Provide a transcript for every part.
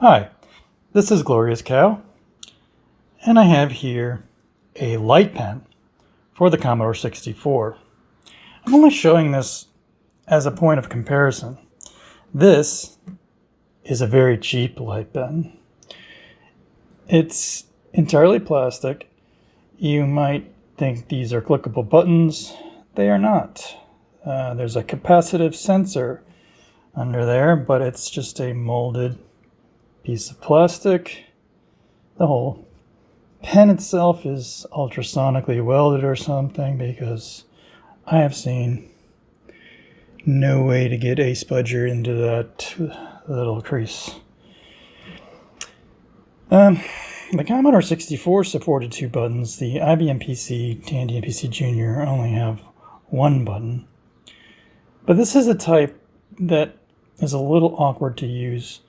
Hi, this is GloriousCow, and I have here a light pen for the Commodore 64. I'm only showing this as a point of comparison. This is a very cheap light pen. It's entirely plastic. You might think these are clickable buttons. They are not. There's a capacitive sensor under there, but it's just a molded piece of plastic. The whole pen itself is ultrasonically welded or something, because I have seen no way to get a spudger into that little crease. The Commodore 64 supported 2 buttons. The IBM PC, Tandy, and PC Junior only have 1 button. But this is a type that is a little awkward to use.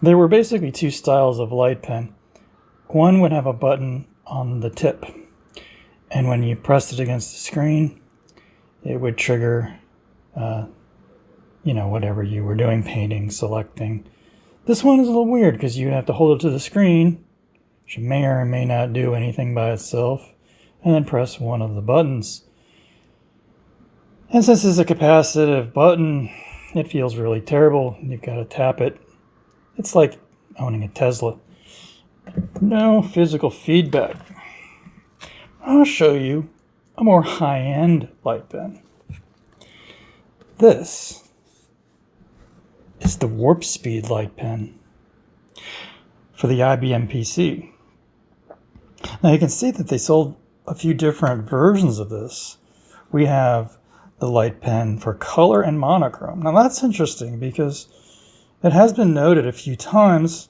There were basically 2 styles of light pen. One would have a button on the tip, and when you pressed it against the screen, it would trigger, whatever you were doing, painting, selecting. This one is a little weird because you have to hold it to the screen, which may or may not do anything by itself, and then press one of the buttons. And since it's a capacitive button, it feels really terrible. You've got to tap it. It's like owning a Tesla. No physical feedback. I'll show you a more high-end light pen. This is the Warp Speed light pen for the IBM PC. Now you can see that they sold a few different versions of this. We have the light pen for color and monochrome. Now that's interesting because it has been noted a few times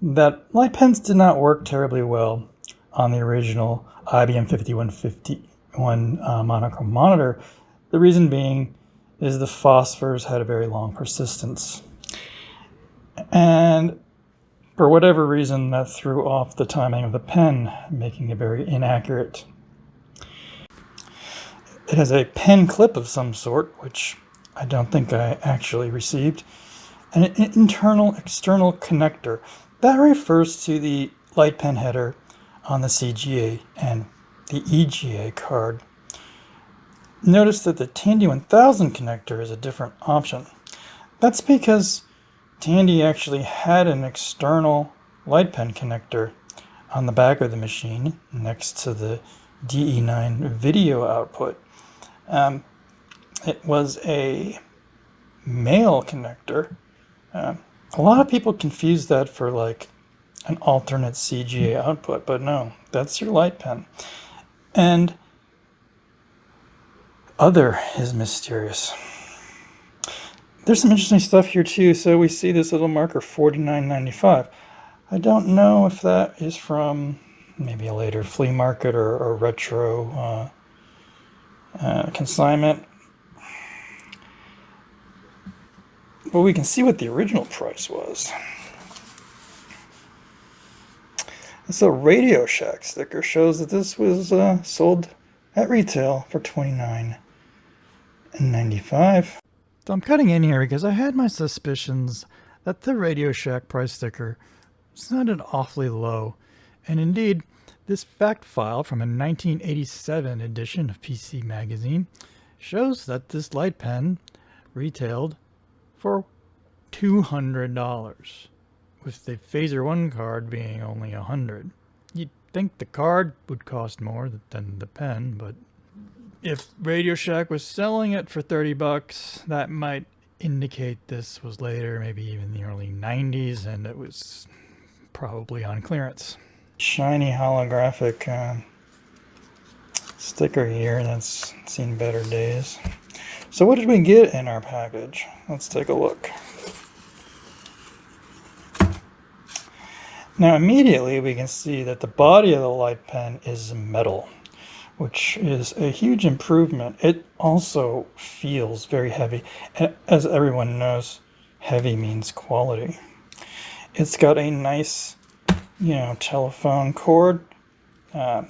that light pens did not work terribly well on the original IBM 5151 monochrome monitor. The reason being is the phosphors had a very long persistence. And for whatever reason, that threw off the timing of the pen, making it very inaccurate. It has a pen clip of some sort, which I don't think I actually received, and an internal-external connector. That refers to the light pen header on the CGA and the EGA card. Notice that the Tandy 1000 connector is a different option. That's because Tandy actually had an external light pen connector on the back of the machine next to the DE9 video output. It was a male connector. A lot of people confuse that for like an alternate CGA output, but no, that's your light pen. And other is mysterious. There's some interesting stuff here too. So we see this little marker, $49.95. I don't know if that is from maybe a later flea market or retro consignment. But we can see what the original price was. This little Radio Shack sticker shows that this was sold at retail for $29.95. So I'm cutting in here because I had my suspicions that the Radio Shack price sticker sounded awfully low. And indeed, this fact file from a 1987 edition of PC Magazine shows that this light pen retailed for $200, with the Phaser 1 card being only $100. You'd think the card would cost more than the pen, but if Radio Shack was selling it for $30, that might indicate this was later, maybe even the early 90s, and it was probably on clearance. Shiny holographic sticker here that's seen better days. So what did we get in our package? Let's take a look. Now immediately we can see that the body of the light pen is metal, which is a huge improvement. It also feels very heavy. As everyone knows, heavy means quality. It's got a nice, telephone cord. You're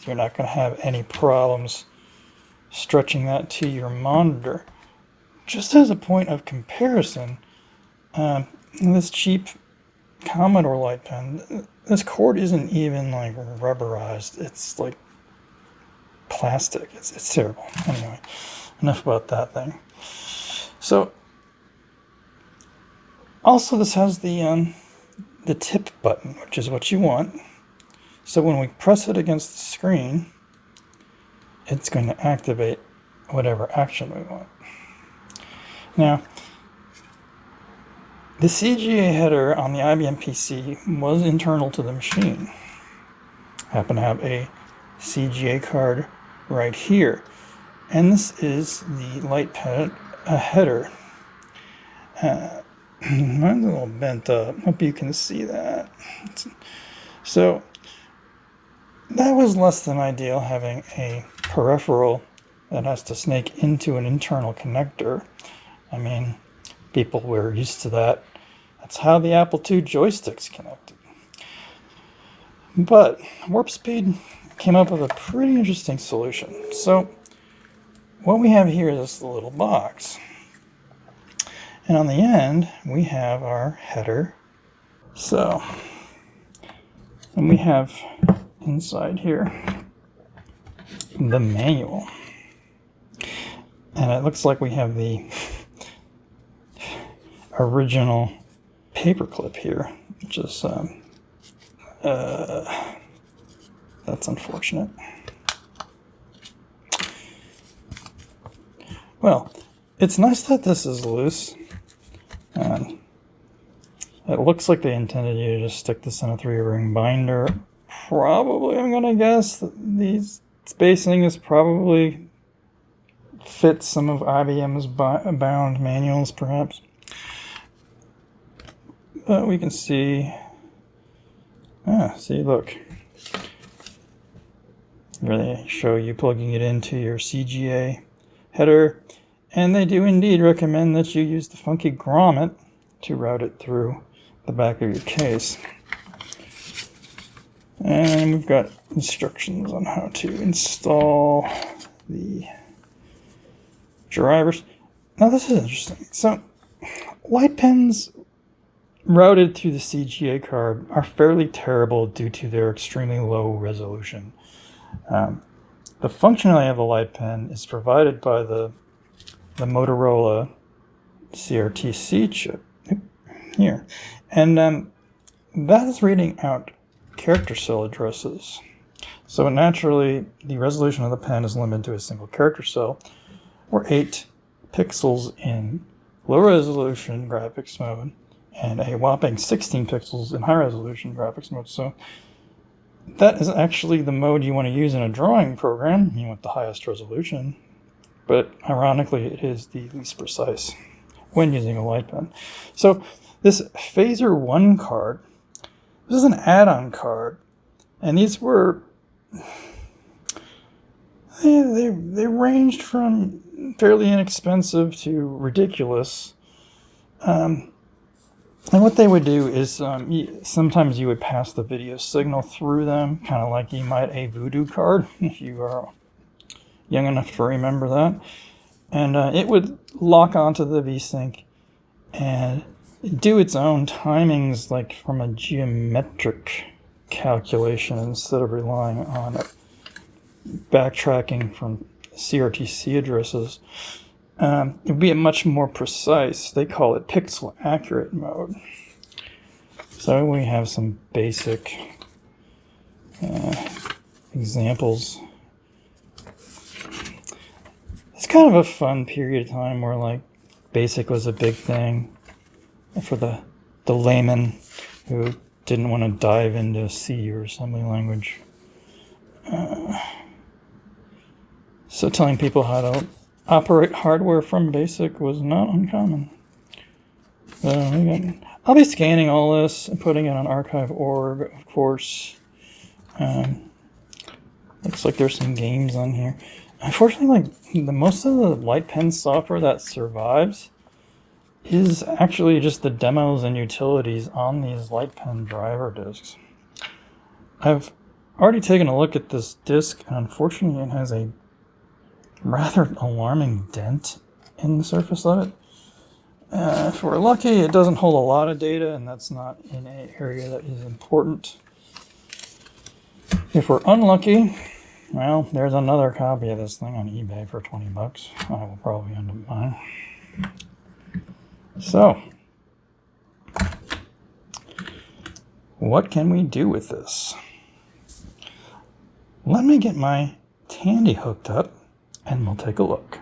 not going to have any problems stretching that to your monitor. Just as a point of comparison, this cheap Commodore light pen, this cord isn't even like rubberized. It's like plastic. It's terrible. Anyway, enough about that thing. So, also this has the tip button, which is what you want. So when we press it against the screen, it's going to activate whatever action we want. Now, the CGA header on the IBM PC was internal to the machine. I happen to have a CGA card right here. And this is the light pen header. Mine's a little bent up. Hope you can see that. So, that was less than ideal, having a peripheral that has to snake into an internal connector. I mean, people were used to that. That's how the Apple II joysticks connected. But Warp Speed came up with a pretty interesting solution. So what we have here is this little box. And on the end, we have our header. And we have inside here the manual. And it looks like we have the original paperclip here, which is that's unfortunate. Well, it's nice that this is loose. It looks like they intended you to just stick this in a 3-ring binder. Probably, I'm gonna guess that these spacing is probably fits some of IBM's bound manuals, perhaps. But we can see, see, look. Where they show you plugging it into your CGA header. And they do indeed recommend that you use the funky grommet to route it through the back of your case. And we've got instructions on how to install the drivers. Now this is interesting. So, light pens routed through the CGA card are fairly terrible due to their extremely low resolution. The functionality of the light pen is provided by the Motorola CRT-C chip here, and that is reading out character cell addresses. So naturally, the resolution of the pen is limited to a single character cell, or 8 pixels in low resolution graphics mode, and a whopping 16 pixels in high resolution graphics mode. So that is actually the mode you want to use in a drawing program. You want the highest resolution, but ironically it is the least precise when using a light pen. So this Phaser 1 card, this is an add-on card, and these were, they ranged from fairly inexpensive to ridiculous. And what they would do is sometimes you would pass the video signal through them, kind of like you might a Voodoo card, if you are young enough to remember that. And it would lock onto the VSync and do its own timings, like from a geometric calculation, instead of relying on backtracking from CRT-C addresses. It would be a much more precise, they call it pixel accurate mode. So we have some basic examples. It's kind of a fun period of time where like BASIC was a big thing for the layman who didn't want to dive into C or assembly language. So telling people how to operate hardware from BASIC was not uncommon. So I'll be scanning all this and putting it on archive.org, of course. Looks like there's some games on here. Unfortunately, like most of the light pen software that survives is actually just the demos and utilities on these light pen driver disks. I've already taken a look at this disk, and unfortunately it has a rather alarming dent in the surface of it. If we're lucky, it doesn't hold a lot of data, and that's not in an area that is important. If we're unlucky, well, there's another copy of this thing on eBay for 20 bucks. I will probably end up buying. So, what can we do with this? Let me get my Tandy hooked up, and we'll take a look.